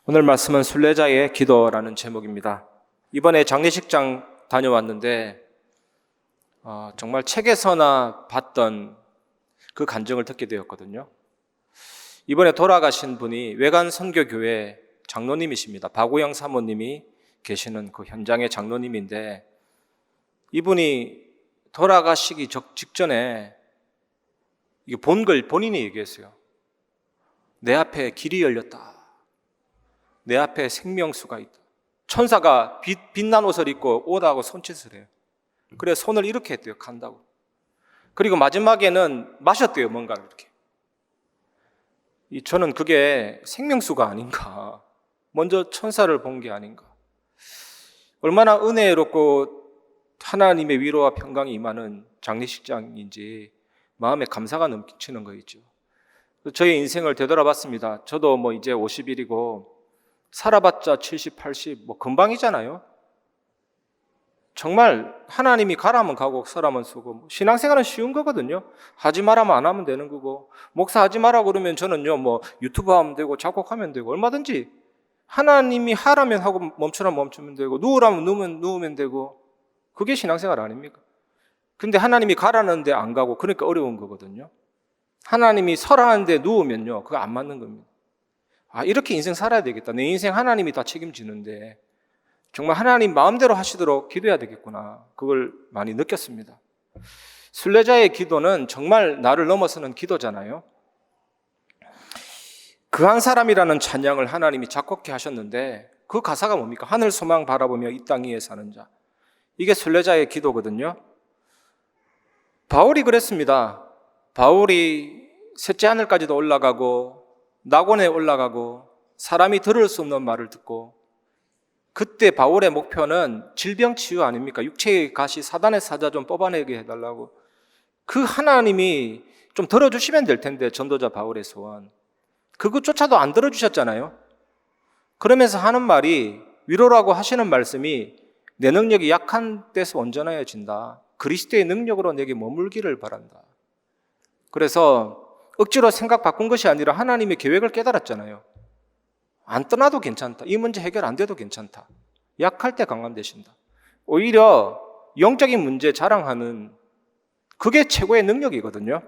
오늘 말씀은 순례자의 기도라는 제목입니다. 이번에 장례식장 다녀왔는데 정말 책에서나 봤던 그 간증을 듣게 되었거든요. 이번에 돌아가신 분이 외관 선교교회 장로님이십니다. 박우영 사모님이 계시는 그 현장의 장로님인데, 이분이 돌아가시기 직전에 이게 본 걸 본인이 얘기했어요. 내 앞에 길이 열렸다. 내 앞에 생명수가 있다. 천사가 빛난 옷을 입고 오라고 손짓을 해요. 그래 손을 이렇게 했대요. 간다고. 그리고 마지막에는 마셨대요. 뭔가를 이렇게. 저는 그게 생명수가 아닌가. 먼저 천사를 본 게 아닌가. 얼마나 은혜롭고 하나님의 위로와 평강이 임하는 장례식장인지 마음에 감사가 넘치는 거 있죠. 저의 인생을 되돌아봤습니다. 저도 이제 50일이고 살아봤자 70, 80 금방이잖아요. 정말 하나님이 가라면 가고 서라면 서고, 신앙생활은 쉬운 거거든요. 하지 말라면 안 하면 되는 거고, 목사 하지 마라 그러면 저는요 유튜브 하면 되고 작곡하면 되고 얼마든지, 하나님이 하라면 하고 멈추라면 멈추면 되고 누우라면 누우면 되고, 그게 신앙생활 아닙니까? 근데 하나님이 가라는데 안 가고, 그러니까 어려운 거거든요. 하나님이 서라는데 누우면요 그거 안 맞는 겁니다. 이렇게 인생 살아야 되겠다. 내 인생 하나님이 다 책임지는데 정말 하나님 마음대로 하시도록 기도해야 되겠구나. 그걸 많이 느꼈습니다. 순례자의 기도는 정말 나를 넘어서는 기도잖아요. 그 한 사람이라는 찬양을 하나님이 작곡해 하셨는데, 그 가사가 뭡니까? 하늘 소망 바라보며 이 땅 위에 사는 자. 이게 순례자의 기도거든요. 바울이 그랬습니다. 바울이 셋째 하늘까지도 올라가고 낙원에 올라가고 사람이 들을 수 없는 말을 듣고, 그때 바울의 목표는 질병 치유 아닙니까? 육체의 가시 사단의 사자 좀 뽑아내게 해달라고. 그 하나님이 좀 들어주시면 될 텐데, 전도자 바울의 소원. 그것조차도 안 들어주셨잖아요. 그러면서 하는 말이, 위로라고 하시는 말씀이 내 능력이 약한 데서 온전해진다. 그리스도의 능력으로 내게 머물기를 바란다. 그래서 억지로 생각 바꾼 것이 아니라 하나님의 계획을 깨달았잖아요. 안 떠나도 괜찮다. 이 문제 해결 안 돼도 괜찮다. 약할 때 강함 되신다. 오히려 영적인 문제 자랑하는, 그게 최고의 능력이거든요.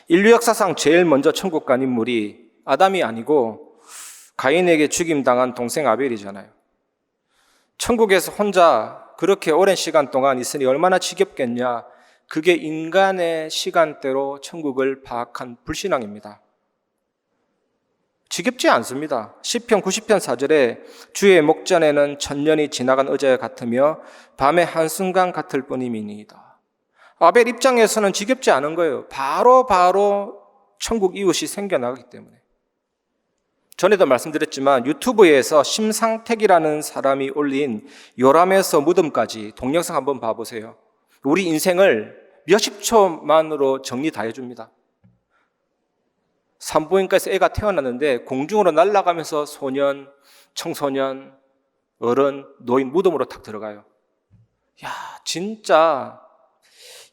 인류 역사상 제일 먼저 천국 간 인물이 아담이 아니고 가인에게 죽임당한 동생 아벨이잖아요. 천국에서 혼자 그렇게 오랜 시간 동안 있으니 얼마나 지겹겠냐. 그게 인간의 시간대로 천국을 파악한 불신앙입니다. 지겹지 않습니다. 시편 90편 4절에 주의 목전에는 천년이 지나간 어제 같으며 밤의 한순간 같을 뿐임이니이다. 아벨 입장에서는 지겹지 않은 거예요. 바로 천국 이웃이 생겨나기 때문에. 전에도 말씀드렸지만 유튜브에서 심상택이라는 사람이 올린 요람에서 무덤까지 동영상 한번 봐보세요. 우리 인생을 몇십 초만으로 정리 다 해줍니다. 산부인과에서 애가 태어났는데 공중으로 날아가면서 소년, 청소년, 어른, 노인 무덤으로 탁 들어가요. 진짜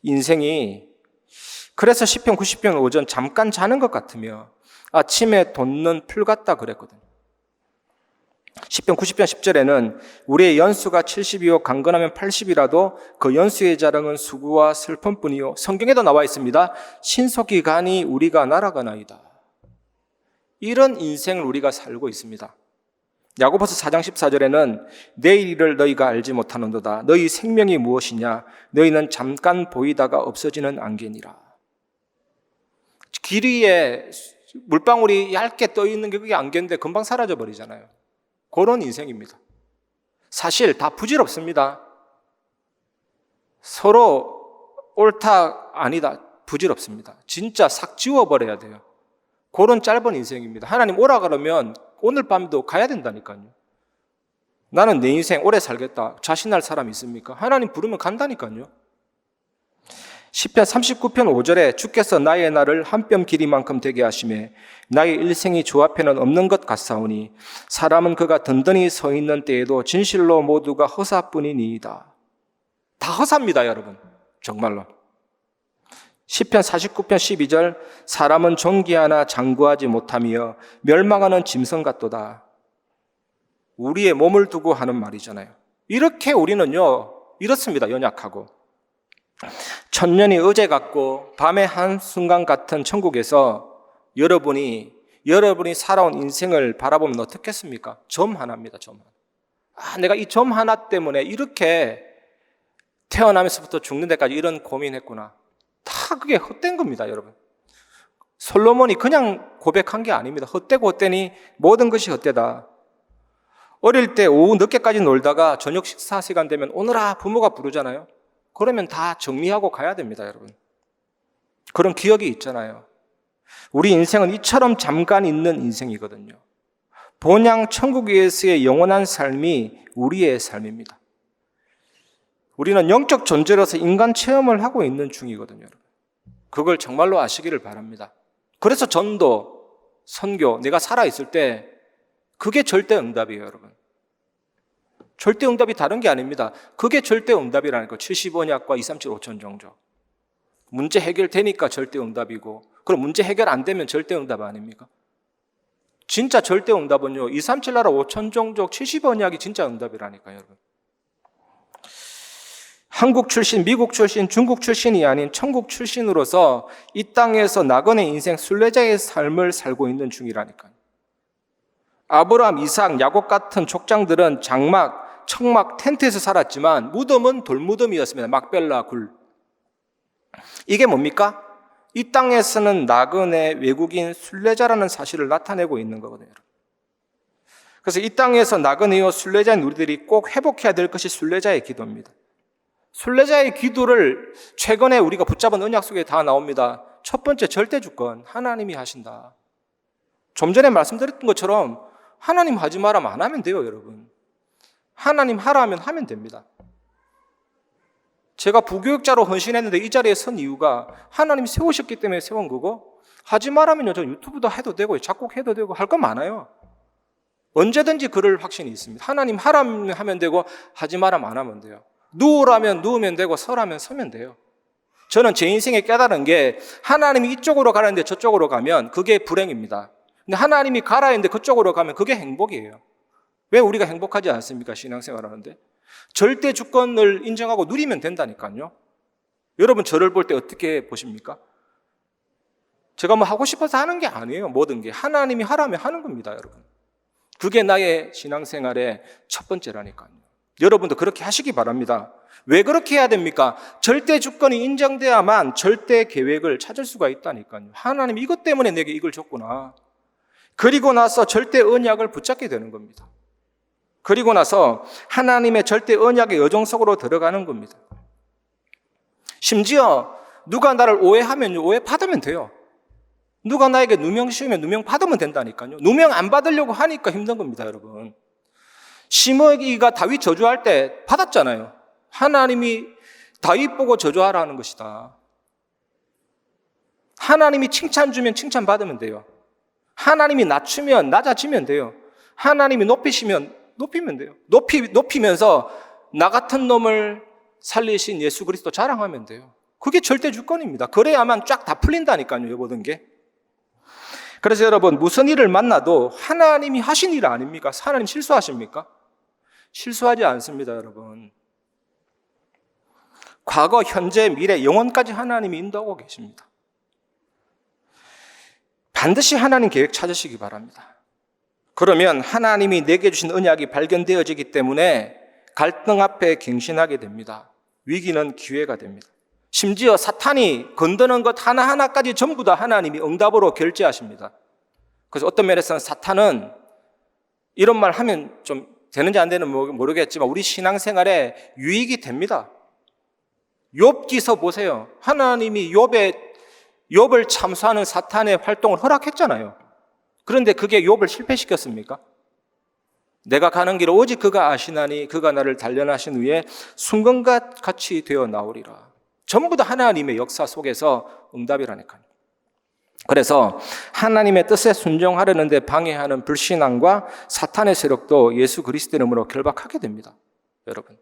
인생이, 그래서 시편 90편 5전 잠깐 자는 것 같으며 아침에 돋는 풀 같다 그랬거든요. 시편 90편 10절에는 우리의 연수가 70이요 강건하면 80이라도 그 연수의 자랑은 수고와 슬픔뿐이요. 성경에도 나와 있습니다. 신속히 가니 우리가 날아가나이다. 이런 인생을 우리가 살고 있습니다. 야고보서 4장 14절에는 내일 일을 너희가 알지 못하는도다. 너희 생명이 무엇이냐? 너희는 잠깐 보이다가 없어지는 안개니라. 길 위에 물방울이 얇게 떠 있는 게 그게 안개인데 금방 사라져 버리잖아요. 그런 인생입니다. 사실 다 부질없습니다. 서로 옳다 아니다 부질없습니다. 진짜 싹 지워버려야 돼요. 그런 짧은 인생입니다. 하나님 오라 그러면 오늘 밤도 가야 된다니까요. 나는 내 인생 오래 살겠다 자신할 사람 있습니까? 하나님 부르면 간다니까요. 시편 39편 5절에 주께서 나의 날을 한 뼘 길이만큼 되게 하시매 나의 일생이 주 앞에는 없는 것 같사오니 사람은 그가 든든히 서 있는 때에도 진실로 모두가 허사뿐이니이다. 다 허사입니다, 여러분. 정말로. 시편 49편 12절 사람은 존귀하나 장구하지 못하며 멸망하는 짐승 같도다. 우리의 몸을 두고 하는 말이잖아요. 이렇게 우리는요 이렇습니다. 연약하고 천년이 어제 같고 밤의 한순간 같은 천국에서 여러분이 살아온 인생을 바라보면 어떻겠습니까? 점 하나입니다. 점 하나. 내가 이 점 하나 때문에 이렇게 태어나면서부터 죽는 데까지 이런 고민했구나. 다 그게 헛된 겁니다, 여러분. 솔로몬이 그냥 고백한 게 아닙니다. 헛되고 헛되니 모든 것이 헛되다. 어릴 때 오후 늦게까지 놀다가 저녁 식사 시간 되면 오너라 부모가 부르잖아요. 그러면 다 정리하고 가야 됩니다, 여러분. 그런 기억이 있잖아요. 우리 인생은 이처럼 잠깐 있는 인생이거든요. 본향 천국에서의 영원한 삶이 우리의 삶입니다. 우리는 영적 존재로서 인간 체험을 하고 있는 중이거든요, 여러분. 그걸 정말로 아시기를 바랍니다. 그래서 전도, 선교, 내가 살아있을 때 그게 절대 응답이에요, 여러분. 절대 응답이 다른 게 아닙니다. 그게 절대 응답이라는 거. 70언약과 237 5천 종족. 문제 해결되니까 절대 응답이고, 그럼 문제 해결 안 되면 절대 응답 아닙니까? 진짜 절대 응답은요, 237 나라 5천 종족 70언약이 진짜 응답이라니까요, 여러분. 한국 출신, 미국 출신, 중국 출신이 아닌 천국 출신으로서 이 땅에서 나그네 인생 순례자의 삶을 살고 있는 중이라니까요. 아브라함, 이삭, 야곱 같은 족장들은 장막, 청막, 텐트에서 살았지만 무덤은 돌무덤이었습니다. 막벨라 굴. 이게 뭡니까? 이 땅에서는 나그네 외국인 순례자라는 사실을 나타내고 있는 거거든요. 그래서 이 땅에서 나그네요 순례자인 우리들이 꼭 회복해야 될 것이 순례자의 기도입니다. 순례자의 기도를 최근에 우리가 붙잡은 언약 속에 다 나옵니다. 첫 번째 절대주권, 하나님이 하신다. 좀 전에 말씀드렸던 것처럼 하나님 하지 말라면 안 하면 돼요, 여러분. 하나님 하라 하면 하면 됩니다. 제가 부교육자로 헌신했는데 이 자리에 선 이유가 하나님이 세우셨기 때문에 세운 거고, 하지 말라면요, 저 유튜브도 해도 되고 작곡해도 되고 할 거 많아요. 언제든지 그럴 확신이 있습니다. 하나님 하라면 하면 되고 하지 말라면 안 하면 돼요. 누우라면 누우면 되고 서라면 서면 돼요. 저는 제 인생에 깨달은 게 하나님이 이쪽으로 가라는데 저쪽으로 가면 그게 불행입니다. 근데 하나님이 가라 했는데 그쪽으로 가면 그게 행복이에요. 왜 우리가 행복하지 않습니까? 신앙생활 하는데. 절대 주권을 인정하고 누리면 된다니까요. 여러분 저를 볼 때 어떻게 보십니까? 제가 뭐 하고 싶어서 하는 게 아니에요. 모든 게 하나님이 하라면 하는 겁니다, 여러분. 그게 나의 신앙생활의 첫 번째라니까요. 여러분도 그렇게 하시기 바랍니다. 왜 그렇게 해야 됩니까? 절대 주권이 인정돼야만 절대 계획을 찾을 수가 있다니까요. 하나님 이것 때문에 내게 이걸 줬구나. 그리고 나서 절대 언약을 붙잡게 되는 겁니다. 그리고 나서 하나님의 절대 언약의 여정 속으로 들어가는 겁니다. 심지어 누가 나를 오해하면 오해 받으면 돼요. 누가 나에게 누명 씌우면 누명 받으면 된다니까요. 누명 안 받으려고 하니까 힘든 겁니다, 여러분. 시므기가 다윗 저주할 때 받았잖아요. 하나님이 다윗 보고 저주하라는 것이다. 하나님이 칭찬 주면 칭찬 받으면 돼요. 하나님이 낮추면 낮아지면 돼요. 하나님이 높이시면 높이면 돼요. 높이면서 나 같은 놈을 살리신 예수 그리스도 자랑하면 돼요. 그게 절대 주권입니다. 그래야만 쫙 다 풀린다니까요, 모든 게. 그래서 여러분 무슨 일을 만나도 하나님이 하신 일 아닙니까? 하나님 실수하십니까? 실수하지 않습니다, 여러분. 과거, 현재, 미래, 영원까지 하나님이 인도하고 계십니다. 반드시 하나님 계획 찾으시기 바랍니다. 그러면 하나님이 내게 주신 언약이 발견되어지기 때문에 갈등 앞에 갱신하게 됩니다. 위기는 기회가 됩니다. 심지어 사탄이 건드는 것 하나하나까지 전부 다 하나님이 응답으로 결제하십니다. 그래서 어떤 면에서는 사탄은 이런 말 하면 좀 되는지 안 되는지 모르겠지만 우리 신앙생활에 유익이 됩니다. 욥기서 보세요. 하나님이 욥을 참수하는 사탄의 활동을 허락했잖아요. 그런데 그게 욥을 실패시켰습니까? 내가 가는 길을 오직 그가 아시나니 그가 나를 단련하신 후에 순금과 같이 되어 나오리라. 전부 다 하나님의 역사 속에서 응답이라니까요. 그래서 하나님의 뜻에 순종하려는데 방해하는 불신앙과 사탄의 세력도 예수 그리스도의 이름으로 결박하게 됩니다. 여러분,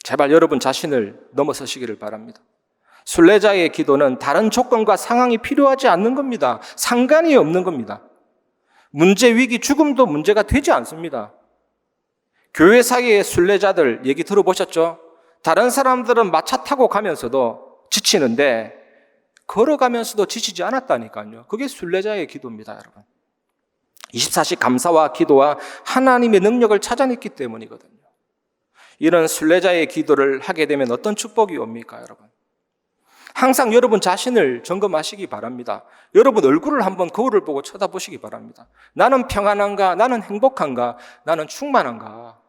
제발 여러분 자신을 넘어서시기를 바랍니다. 순례자의 기도는 다른 조건과 상황이 필요하지 않는 겁니다. 상관이 없는 겁니다. 문제, 위기, 죽음도 문제가 되지 않습니다. 교회 사이의 순례자들 얘기 들어보셨죠? 다른 사람들은 마차 타고 가면서도 지치는데 걸어가면서도 지치지 않았다니까요. 그게 순례자의 기도입니다, 여러분. 24시 감사와 기도와 하나님의 능력을 찾아냈기 때문이거든요. 이런 순례자의 기도를 하게 되면 어떤 축복이 옵니까, 여러분? 항상 여러분 자신을 점검하시기 바랍니다. 여러분 얼굴을 한번 거울을 보고 쳐다보시기 바랍니다. 나는 평안한가? 나는 행복한가? 나는 충만한가?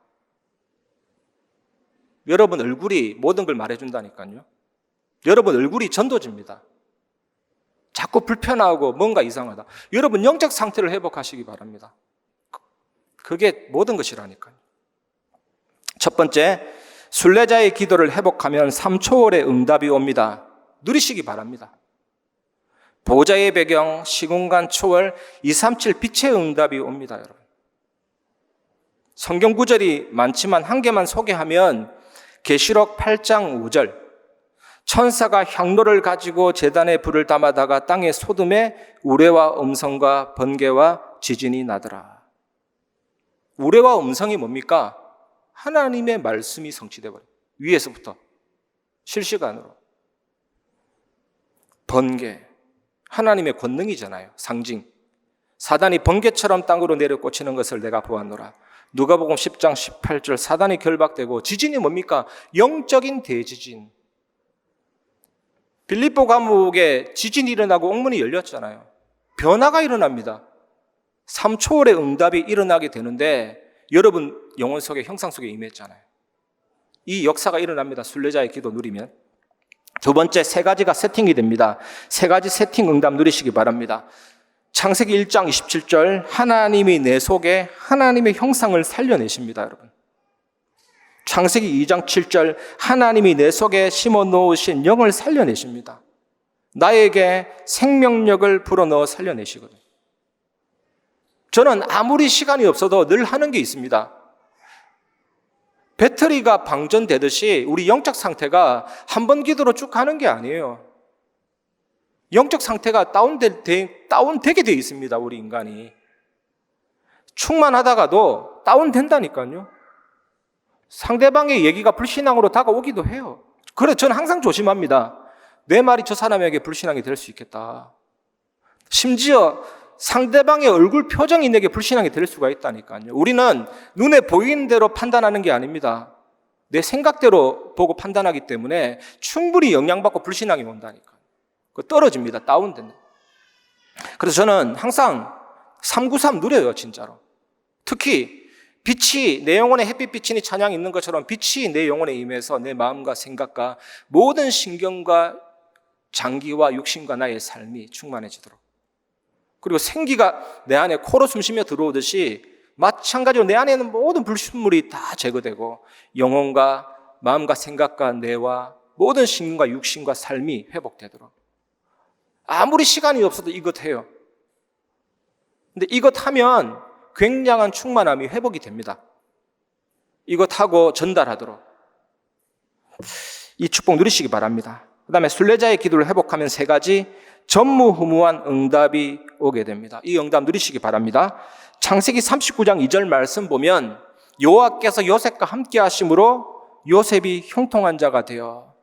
여러분 얼굴이 모든 걸 말해준다니까요. 여러분 얼굴이 전도지입니다. 자꾸 불편하고 뭔가 이상하다. 여러분 영적 상태를 회복하시기 바랍니다. 그게 모든 것이라니까요. 첫 번째, 순례자의 기도를 회복하면 3초월의 응답이 옵니다. 누리시기 바랍니다. 보좌의 배경, 시공간 초월, 237 빛의 응답이 옵니다, 여러분. 성경 구절이 많지만 한 개만 소개하면 계시록 8장 5절, 천사가 향로를 가지고 제단에 불을 담아다가 땅의 소돔에 우레와 음성과 번개와 지진이 나더라. 우레와 음성이 뭡니까? 하나님의 말씀이 성취돼 버려요. 위에서부터 실시간으로. 번개, 하나님의 권능이잖아요. 상징. 사단이 번개처럼 땅으로 내려 꽂히는 것을 내가 보았노라. 누가복음 10장 18절, 사단이 결박되고, 지진이 뭡니까? 영적인 대지진. 빌립보 감옥에 지진이 일어나고 옥문이 열렸잖아요. 변화가 일어납니다. 3초월의 응답이 일어나게 되는데 여러분 영혼 속에, 형상 속에 임했잖아요. 이 역사가 일어납니다. 순례자의 기도 누리면. 두 번째, 세 가지가 세팅이 됩니다. 세 가지 세팅 응답 누리시기 바랍니다. 창세기 1장 27절, 하나님이 내 속에 하나님의 형상을 살려내십니다, 여러분. 창세기 2장 7절, 하나님이 내 속에 심어놓으신 영을 살려내십니다. 나에게 생명력을 불어넣어 살려내시거든요. 저는 아무리 시간이 없어도 늘 하는 게 있습니다. 배터리가 방전되듯이 우리 영적 상태가 한 번 기도로 쭉 가는 게 아니에요. 영적 상태가 다운되게 되어 있습니다, 우리 인간이. 충만하다가도 다운된다니까요. 상대방의 얘기가 불신앙으로 다가오기도 해요. 그래서 저는 항상 조심합니다. 내 말이 저 사람에게 불신앙이 될 수 있겠다. 심지어 상대방의 얼굴 표정이 내게 불신앙이 될 수가 있다니까요. 우리는 눈에 보이는 대로 판단하는 게 아닙니다. 내 생각대로 보고 판단하기 때문에 충분히 영향받고 불신앙이 온다니까요. 떨어집니다. 다운된다. 그래서 저는 항상 393 누려요, 진짜로. 특히 빛이, 내 영혼에 햇빛 비치니 찬양이 있는 것처럼 빛이 내 영혼에 임해서 내 마음과 생각과 모든 신경과 장기와 육신과 나의 삶이 충만해지도록. 그리고 생기가 내 안에 코로 숨쉬며 들어오듯이 마찬가지로 내 안에 있는 모든 불순물이 다 제거되고 영혼과 마음과 생각과 뇌와 모든 신경과 육신과 삶이 회복되도록. 아무리 시간이 없어도 이것 해요. 근데 이것 하면 굉장한 충만함이 회복이 됩니다. 이것 하고 전달하도록. 이 축복 누리시기 바랍니다. 그 다음에 순례자의 기도를 회복하면 세 가지 전무후무한 응답이 오게 됩니다. 이 응답 누리시기 바랍니다. 창세기 39장 2절 말씀 보면 여호와께서 요셉과 함께 하심으로 요셉이 형통한 자가 되어.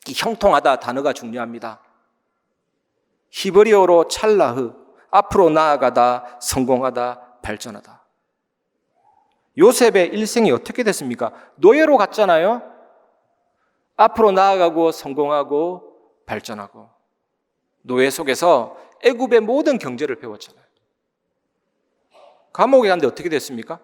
이 형통하다 단어가 중요합니다. 히브리어로 찰라흐, 앞으로 나아가다, 성공하다, 발전하다. 요셉의 일생이 어떻게 됐습니까? 노예로 갔잖아요. 앞으로 나아가고 성공하고 발전하고 노예 속에서 애굽의 모든 경제를 배웠잖아요. 감옥에 갔는데 어떻게 됐습니까?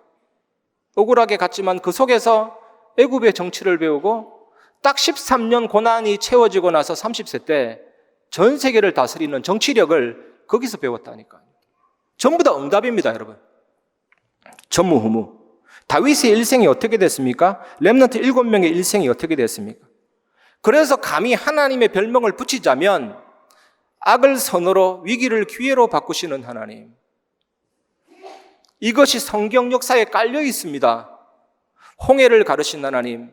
억울하게 갔지만 그 속에서 애굽의 정치를 배우고 딱 13년 고난이 채워지고 나서 30세 때 전 세계를 다스리는 정치력을 거기서 배웠다니까요. 전부 다 응답입니다, 여러분. 전무후무. 다윗의 일생이 어떻게 됐습니까? 렘넌트 7명의 일생이 어떻게 됐습니까? 그래서 감히 하나님의 별명을 붙이자면 악을 선으로 위기를 기회로 바꾸시는 하나님. 이것이 성경 역사에 깔려 있습니다. 홍해를 가르신 하나님,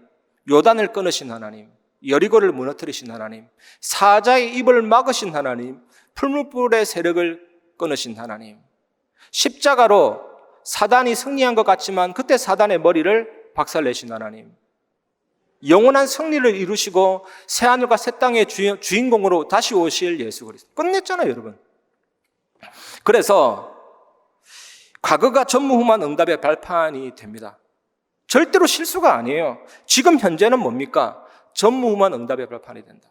요단을 끊으신 하나님, 여리고를 무너뜨리신 하나님, 사자의 입을 막으신 하나님, 풀무불의 세력을 끊으신 하나님, 십자가로 사단이 승리한 것 같지만 그때 사단의 머리를 박살내신 하나님, 영원한 승리를 이루시고 새하늘과 새 땅의 주인공으로 다시 오실 예수 그리스도. 끝냈잖아요, 여러분. 그래서 과거가 전무후무한 응답의 발판이 됩니다. 절대로 실수가 아니에요. 지금 현재는 뭡니까? 전무후무한 응답의 발판이 된다.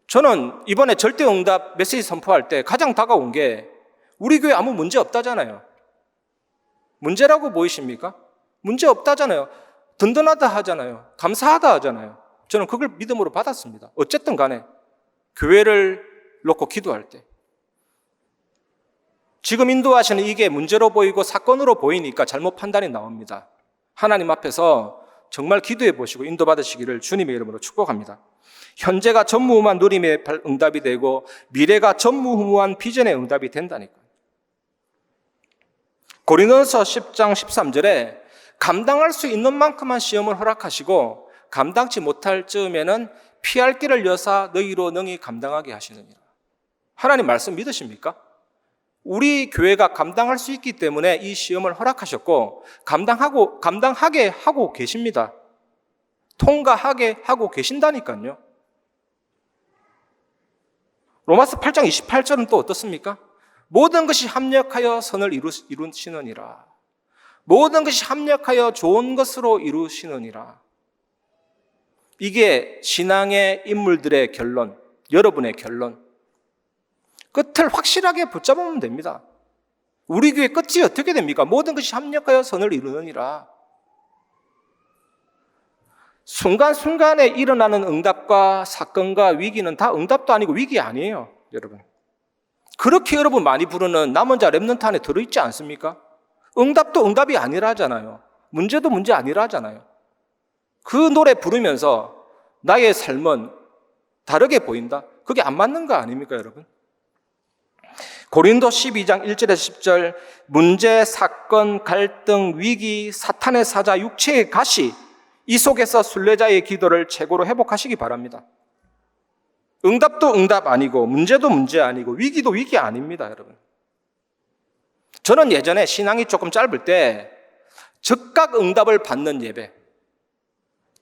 저는 이번에 절대응답 메시지 선포할 때 가장 다가온 게 우리 교회 아무 문제 없다잖아요. 문제라고 보이십니까? 문제 없다잖아요. 든든하다 하잖아요. 감사하다 하잖아요. 저는 그걸 믿음으로 받았습니다. 어쨌든 간에 교회를 놓고 기도할 때 지금 인도하시는 이게 문제로 보이고 사건으로 보이니까 잘못 판단이 나옵니다. 하나님 앞에서 정말 기도해 보시고 인도받으시기를 주님의 이름으로 축복합니다. 현재가 전무후무한 누림의 응답이 되고 미래가 전무후무한 비전의 응답이 된다니까요. 고린도서 10장 13절에 감당할 수 있는 만큼만 시험을 허락하시고 감당치 못할 즈음에는 피할 길을 여사 너희로 능히 감당하게 하시느니라. 하나님 말씀 믿으십니까? 우리 교회가 감당할 수 있기 때문에 이 시험을 허락하셨고 감당하게 하고 계십니다. 통과하게 하고 계신다니까요. 로마서 8장 28절은 또 어떻습니까? 모든 것이 합력하여 선을 이루시느니라. 모든 것이 합력하여 좋은 것으로 이루시느니라. 이게 신앙의 인물들의 결론, 여러분의 결론. 끝을 확실하게 붙잡으면 됩니다. 우리 교회 끝이 어떻게 됩니까? 모든 것이 합력하여 선을 이루느니라. 순간순간에 일어나는 응답과 사건과 위기는 다 응답도 아니고 위기 아니에요, 여러분. 그렇게 여러분 많이 부르는 남은 자 렘넌트 안에 들어있지 않습니까? 응답도 응답이 아니라잖아요. 문제도 문제 아니라잖아요. 그 노래 부르면서 나의 삶은 다르게 보인다? 그게 안 맞는 거 아닙니까, 여러분? 고린도 12장 1절에서 10절 문제, 사건, 갈등, 위기, 사탄의 사자, 육체의 가시 이 속에서 순례자의 기도를 최고로 회복하시기 바랍니다. 응답도 응답 아니고 문제도 문제 아니고 위기도 위기 아닙니다, 여러분. 저는 예전에 신앙이 조금 짧을 때 즉각 응답을 받는 예배,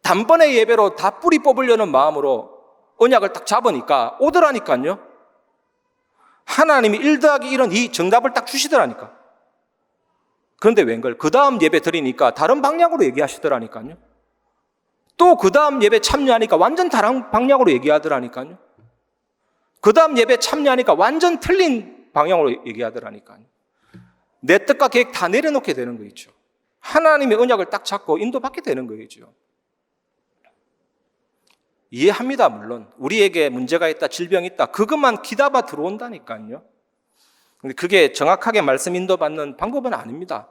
단번에 예배로 다 뿌리 뽑으려는 마음으로 언약을 딱 잡으니까 오더라니까요. 하나님이 1+1은 2 정답을 딱 주시더라니까. 그런데 웬걸 그 다음 예배 드리니까 다른 방향으로 얘기하시더라니까요. 또 그 다음 예배 참여하니까 완전 다른 방향으로 얘기하더라니까요. 그 다음 예배 참여하니까 완전 틀린 방향으로 얘기하더라니까요. 내 뜻과 계획 다 내려놓게 되는 거 있죠. 하나님의 언약을 딱 잡고 인도받게 되는 거죠. 이해합니다, 물론. 우리에게 문제가 있다, 질병이 있다, 그것만 기다봐 들어온다니까요. 근데 그게 정확하게 말씀 인도받는 방법은 아닙니다.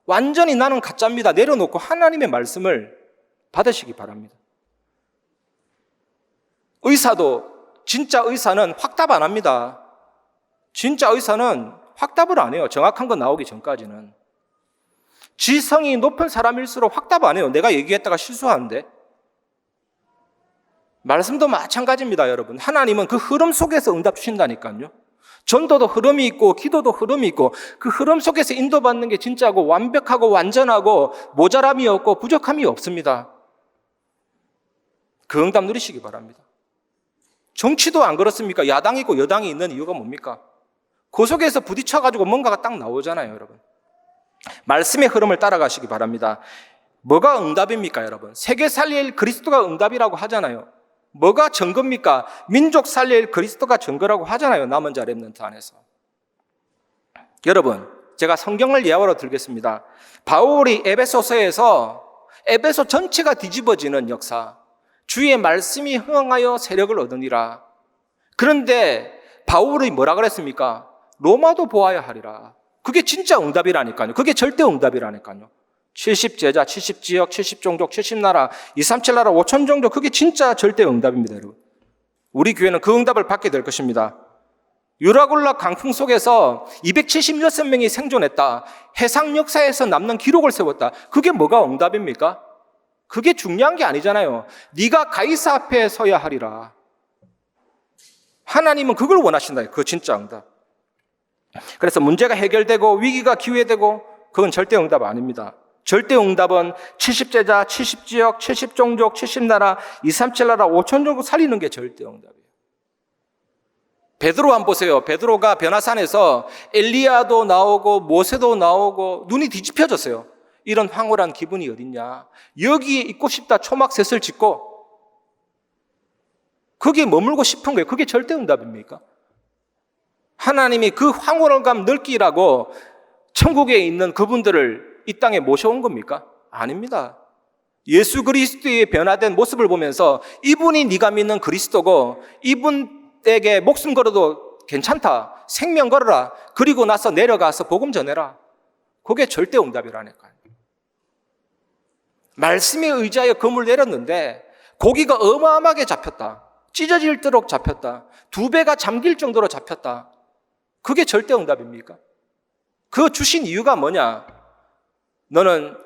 완전히 나는 가짜입니다 내려놓고 하나님의 말씀을 받으시기 바랍니다. 의사도, 진짜 의사는 확답 안 합니다. 진짜 의사는 확답을 안 해요. 정확한 거 나오기 전까지는. 지성이 높은 사람일수록 확답 안 해요. 내가 얘기했다가 실수하는데. 말씀도 마찬가지입니다, 여러분. 하나님은 그 흐름 속에서 응답 주신다니까요. 전도도 흐름이 있고 기도도 흐름이 있고 그 흐름 속에서 인도받는 게 진짜고 완벽하고 완전하고 모자람이 없고 부족함이 없습니다. 그 응답 누리시기 바랍니다. 정치도 안 그렇습니까? 야당이 있고 여당이 있는 이유가 뭡니까? 그 속에서 부딪혀가지고 뭔가가 딱 나오잖아요, 여러분. 말씀의 흐름을 따라가시기 바랍니다. 뭐가 응답입니까, 여러분? 세계 살릴 그리스도가 응답이라고 하잖아요. 뭐가 증거입니까? 민족 살릴 그리스도가 증거라고 하잖아요, 남은 자 렘넌트 안에서. 여러분, 제가 성경을 예화로 들겠습니다. 바울이 에베소서에서 에베소 전체가 뒤집어지는 역사, 주의 말씀이 흥하여 세력을 얻으니라. 그런데 바울이 뭐라 그랬습니까? 로마도 보아야 하리라. 그게 진짜 응답이라니까요. 그게 절대 응답이라니까요. 70제자, 70지역, 70종족, 70나라, 237나라, 5천종족, 그게 진짜 절대 응답입니다, 여러분. 우리 교회는 그 응답을 받게 될 것입니다. 유라굴라 강풍 속에서 276명이 생존했다. 해상 역사에서 남는 기록을 세웠다. 그게 뭐가 응답입니까? 그게 중요한 게 아니잖아요. 네가 가이사 앞에 서야 하리라. 하나님은 그걸 원하신다. 그 진짜 응답. 그래서 문제가 해결되고 위기가 기회되고 그건 절대 응답 아닙니다. 절대 응답은 70제자, 70지역, 70종족, 70나라, 237나라, 5천종국 살리는 게 절대 응답이에요. 베드로 한번 보세요. 베드로가 변화산에서 엘리야도 나오고 모세도 나오고 눈이 뒤집혀졌어요. 이런 황홀한 기분이 어딨냐. 여기에 있고 싶다 초막셋을 짓고 거기에 머물고 싶은 거예요. 그게 절대 응답입니까? 하나님이 그 황홀감 넓기라고 천국에 있는 그분들을 이 땅에 모셔온 겁니까? 아닙니다. 예수 그리스도의 변화된 모습을 보면서 이분이 네가 믿는 그리스도고 이분에게 목숨 걸어도 괜찮다. 생명 걸어라. 그리고 나서 내려가서 복음 전해라. 그게 절대 응답이라니까요. 말씀에 의지하여 금을 내렸는데 고기가 어마어마하게 잡혔다. 찢어질도록 잡혔다. 2배가 잠길 정도로 잡혔다. 그게 절대 응답입니까? 그 주신 이유가 뭐냐? 너는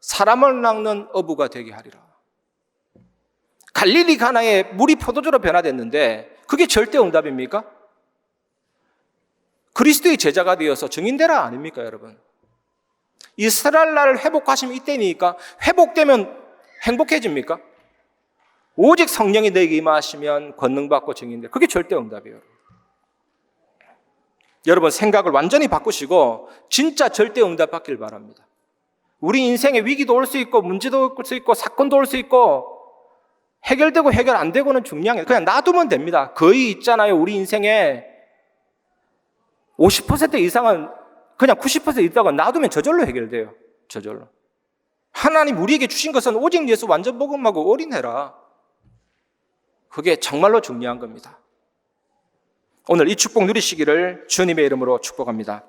사람을 낚는 어부가 되게 하리라. 갈릴리 가나에 물이 포도주로 변화됐는데 그게 절대 응답입니까? 그리스도의 제자가 되어서 증인되라 아닙니까, 여러분? 이스라엘 나라를 회복하시면 이때니까 회복되면 행복해집니까? 오직 성령이 너에게 임하시면 권능받고 증인돼. 그게 절대 응답이에요. 여러분 생각을 완전히 바꾸시고 진짜 절대 응답 받길 바랍니다. 우리 인생에 위기도 올 수 있고 문제도 올 수 있고 사건도 올 수 있고 해결되고 해결 안 되고는 중요한 게 그냥 놔두면 됩니다. 거의 있잖아요. 우리 인생에 50% 이상은 그냥 90% 있다가 놔두면 저절로 해결돼요. 저절로. 하나님 우리에게 주신 것은 오직 예수 완전 복음하고 올인해라. 그게 정말로 중요한 겁니다. 오늘 이 축복 누리시기를 주님의 이름으로 축복합니다.